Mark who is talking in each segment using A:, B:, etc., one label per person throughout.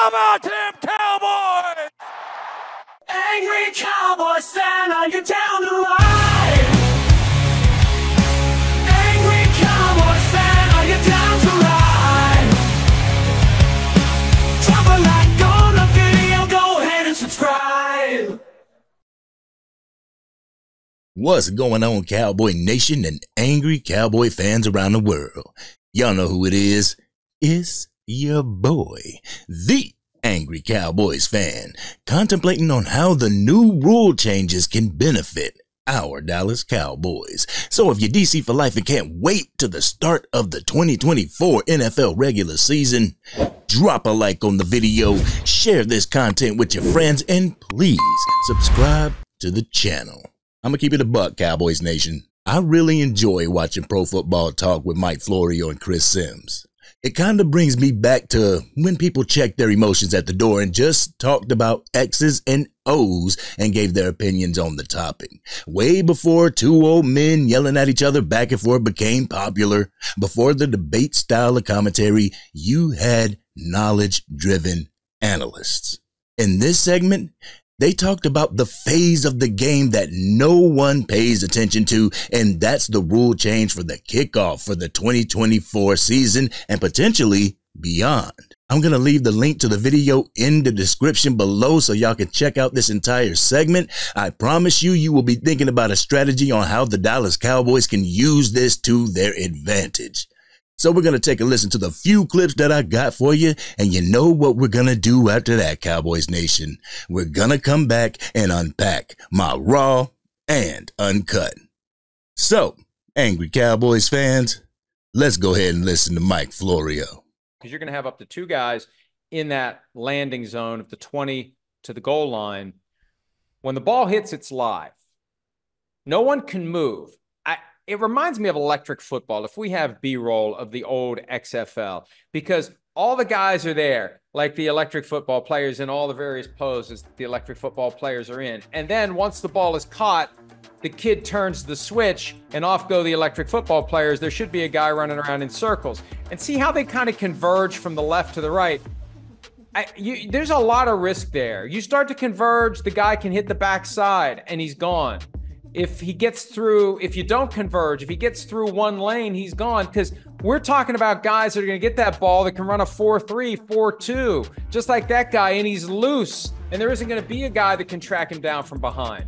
A: How about them Cowboys?
B: Angry Cowboys Fan, are you down to ride? Angry Cowboys Fan, are you down to ride? Drop a like on the video, go ahead and subscribe.
C: What's going on, Cowboy Nation and Angry Cowboy fans around the world? Y'all know who it is. It's your boy, the Angry Cowboys Fan, contemplating on how the new rule changes can benefit our Dallas Cowboys. So if you're DC for life and can't wait to the start of the 2024 NFL regular season, drop a like on the video, share this content with your friends, and please subscribe to the channel. I'm gonna keep it a buck, Cowboys Nation. I really enjoy watching Pro Football Talk with Mike Florio and Chris Sims. It kind of brings me back to when people checked their emotions at the door and just talked about X's and O's and gave their opinions on the topic. Way before two old men yelling at each other back and forth became popular, before the debate style of commentary, you had knowledge-driven analysts. In this segment, they talked about the phase of the game that no one pays attention to, and that's the rule change for the kickoff for the 2024 season and potentially beyond. I'm going to leave the link to the video in the description below so y'all can check out this entire segment. I promise you will be thinking about a strategy on how the Dallas Cowboys can use this to their advantage. So we're going to take a listen to the few clips that I got for you, and you know what we're going to do after that, Cowboys Nation. We're going to come back and unpack my Raw and Uncut. So, Angry Cowboys fans, let's go ahead and listen to Mike Florio.
D: Because you're going to have up to two guys in that landing zone of the 20 to the goal line. When the ball hits, it's live. No one can move. It reminds me of electric football if we have B-roll of the old XFL, because all the guys are there, like the electric football players in all the various poses the electric football players are in. And then once the ball is caught, the kid turns the switch and off go the electric football players. There should be a guy running around in circles. And see how they kind of converge from the left to the right. There's a lot of risk there. You start to converge, the guy can hit the backside and he's gone. If he gets through, if you don't converge, if he gets through one lane, he's gone. Because we're talking about guys that are going to get that ball that can run a 4-3, 4-2, just like that guy, and he's loose. And there isn't going to be a guy that can track him down from behind.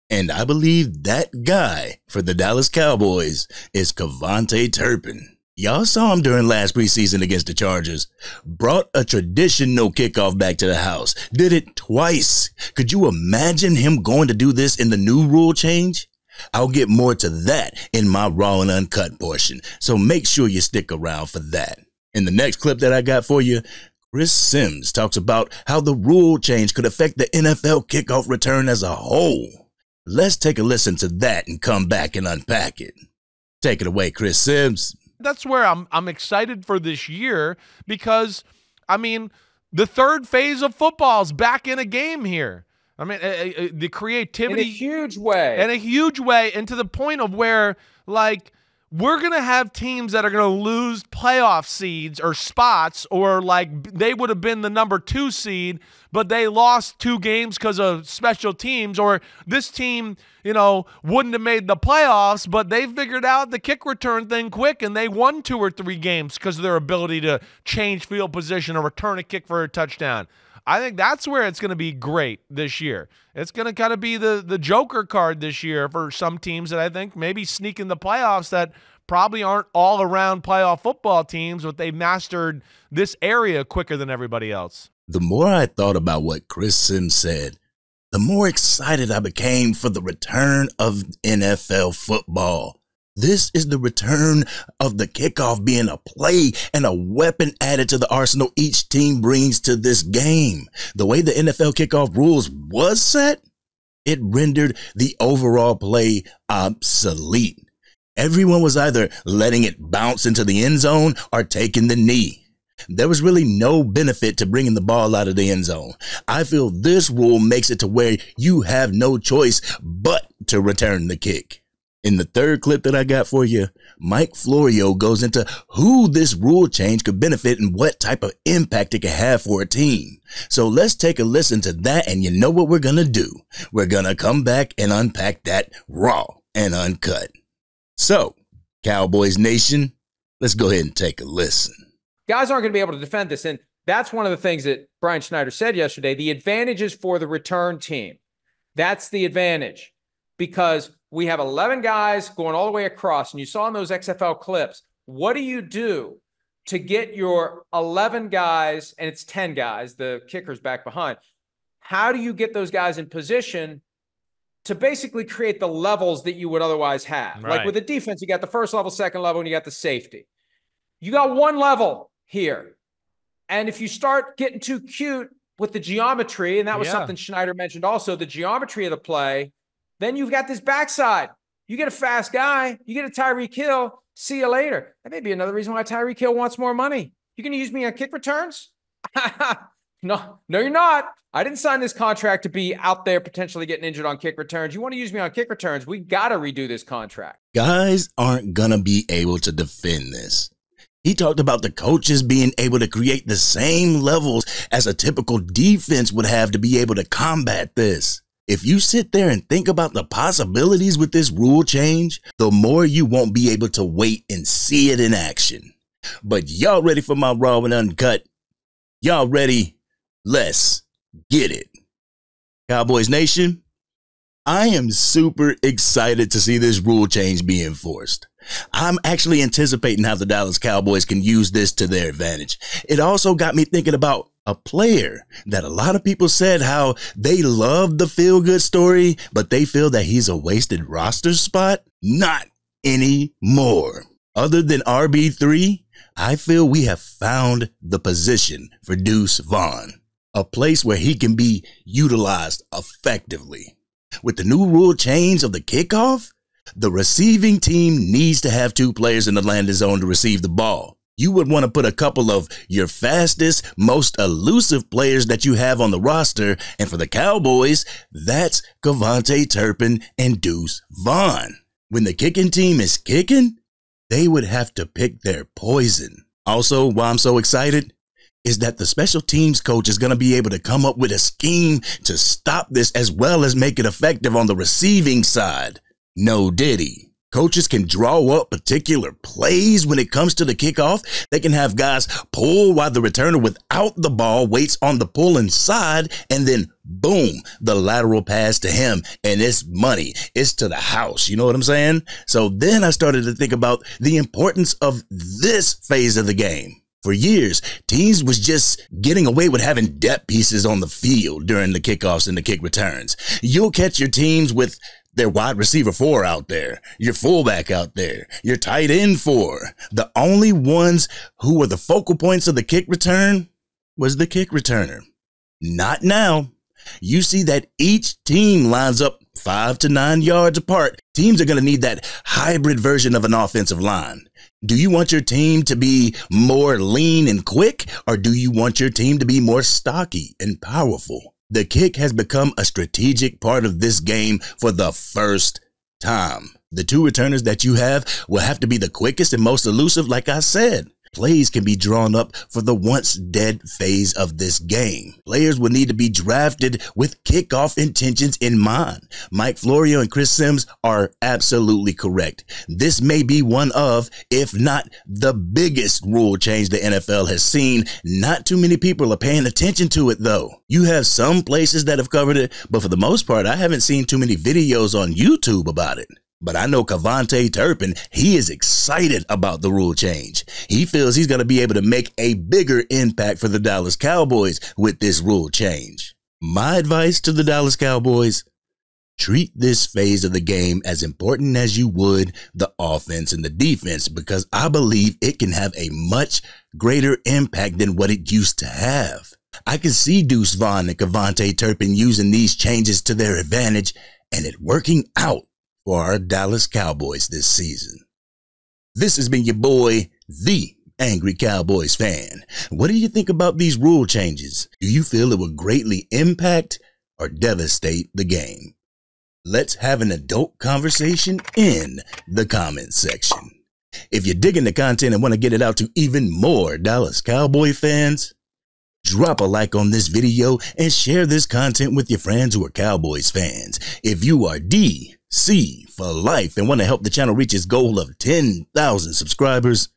C: And I believe that guy for the Dallas Cowboys is Kevontae Turpin. Y'all saw him during last preseason against the Chargers. Brought a traditional kickoff back to the house. Did it twice. Could you imagine him going to do this in the new rule change? I'll get more to that in my Raw and Uncut portion, so make sure you stick around for that. In the next clip that I got for you, Chris Sims talks about how the rule change could affect the NFL kickoff return as a whole. Let's take a listen to that and come back and unpack it. Take it away, Chris Sims.
E: That's where I'm excited for this year because, I mean, the third phase of football is back in a game here. I mean, the creativity.
D: In a huge way.
E: In a huge way, and to the point of where, like, we're going to have teams that are going to lose playoff seeds or spots, or like they would have been the number 2 seed, but they lost 2 games because of special teams, or this team, you know, wouldn't have made the playoffs, but they figured out the kick return thing quick and they won 2 or 3 games because of their ability to change field position or return a kick for a touchdown. I think that's where it's going to be great this year. It's going to kind of be the joker card this year for some teams that I think maybe sneak in the playoffs that probably aren't all-around playoff football teams, but they mastered this area quicker than everybody else.
C: The more I thought about what Chris Sims said, the more excited I became for the return of NFL football. This is the return of the kickoff being a play and a weapon added to the arsenal each team brings to this game. The way the NFL kickoff rules was set, it rendered the overall play obsolete. Everyone was either letting it bounce into the end zone or taking the knee. There was really no benefit to bringing the ball out of the end zone. I feel this rule makes it to where you have no choice but to return the kick. In the third clip that I got for you, Mike Florio goes into who this rule change could benefit and what type of impact it could have for a team. So let's take a listen to that, and you know what we're going to do. We're going to come back and unpack that raw and uncut. So, Cowboys Nation, let's go ahead and take a listen.
D: Guys aren't going to be able to defend this, and that's one of the things that Brian Schneider said yesterday. The advantage is for the return team. That's the advantage, because we have 11 guys going all the way across, and you saw in those XFL clips, what do you do to get your 11 guys, and it's 10 guys, the kicker's back behind. How do you get those guys in position to basically create the levels that you would otherwise have?
E: Right.
D: Like with the defense, you got the first level, second level, and you got the safety. You got one level here. And if you start getting too cute with the geometry, and that was something Schneider mentioned also, the geometry of the play, then you've got this backside. You get a fast guy, you get a Tyreek Hill, see you later. That may be another reason why Tyreek Hill wants more money. You going to use me on kick returns? No, you're not. I didn't sign this contract to be out there potentially getting injured on kick returns. You want to use me on kick returns, we got to redo this contract.
C: Guys aren't going to be able to defend this. He talked about the coaches being able to create the same levels as a typical defense would have to be able to combat this. If you sit there and think about the possibilities with this rule change, the more you won't be able to wait and see it in action. But y'all ready for my raw and uncut? Y'all ready? Let's get it. Cowboys Nation, I am super excited to see this rule change be enforced. I'm actually anticipating how the Dallas Cowboys can use this to their advantage. It also got me thinking about a player that a lot of people said how they love the feel-good story, but they feel that he's a wasted roster spot. Not anymore. Other than RB3, I feel we have found the position for Deuce Vaughn, a place where he can be utilized effectively. With the new rule change of the kickoff, the receiving team needs to have two players in the landing zone to receive the ball. You would want to put a couple of your fastest, most elusive players that you have on the roster. And for the Cowboys, that's Kevontae Turpin and Deuce Vaughn. When the kicking team is kicking, they would have to pick their poison. Also, why I'm so excited is that the special teams coach is going to be able to come up with a scheme to stop this as well as make it effective on the receiving side. No diddy. Coaches can draw up particular plays when it comes to the kickoff. They can have guys pull while the returner without the ball waits on the pulling side, and then boom, the lateral pass to him, and it's money. It's to the house. You know what I'm saying? So then I started to think about the importance of this phase of the game. For years, teams was just getting away with having depth pieces on the field during the kickoffs and the kick returns. You'll catch your teams with their wide receiver 4 out there, your fullback out there, your tight end 4. The only ones who were the focal points of the kick return was the kick returner. Not now. You see that each team lines up 5 to 9 yards apart. Teams are going to need that hybrid version of an offensive line. Do you want your team to be more lean and quick, or do you want your team to be more stocky and powerful? The kick has become a strategic part of this game for the first time. The two returners that you have will have to be the quickest and most elusive, like I said. Plays can be drawn up for the once dead phase of this game. Players will need to be drafted with kickoff intentions in mind. Mike Florio and Chris Sims are absolutely correct. This may be one of, if not the biggest rule change the NFL has seen. Not too many people are paying attention to it though. You have some places that have covered it, but for the most part, I haven't seen too many videos on YouTube about it. But I know Kevontae Turpin, he is excited about the rule change. He feels he's going to be able to make a bigger impact for the Dallas Cowboys with this rule change. My advice to the Dallas Cowboys, treat this phase of the game as important as you would the offense and the defense, because I believe it can have a much greater impact than what it used to have. I can see Deuce Vaughn and Kevontae Turpin using these changes to their advantage and it working out for our Dallas Cowboys this season. This has been your boy, the Angry Cowboys Fan. What do you think about these rule changes? Do you feel it will greatly impact or devastate the game? Let's have an adult conversation in the comments section. If you're digging the content and want to get it out to even more Dallas Cowboy fans, drop a like on this video and share this content with your friends who are Cowboys fans. If you are DC for life and want to help the channel reach its goal of 10,000 subscribers,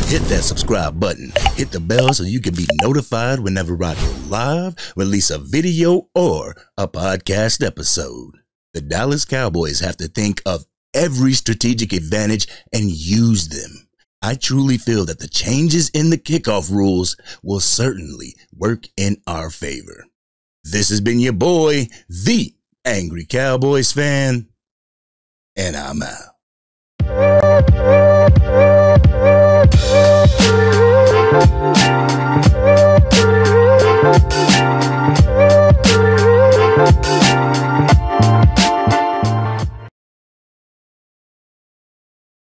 C: hit that subscribe button. Hit the bell so you can be notified whenever I go live, release a video, or a podcast episode. The Dallas Cowboys have to think of every strategic advantage and use them. I truly feel that the changes in the kickoff rules will certainly work in our favor. This has been your boy, the Angry Cowboys Fan, and I'm out.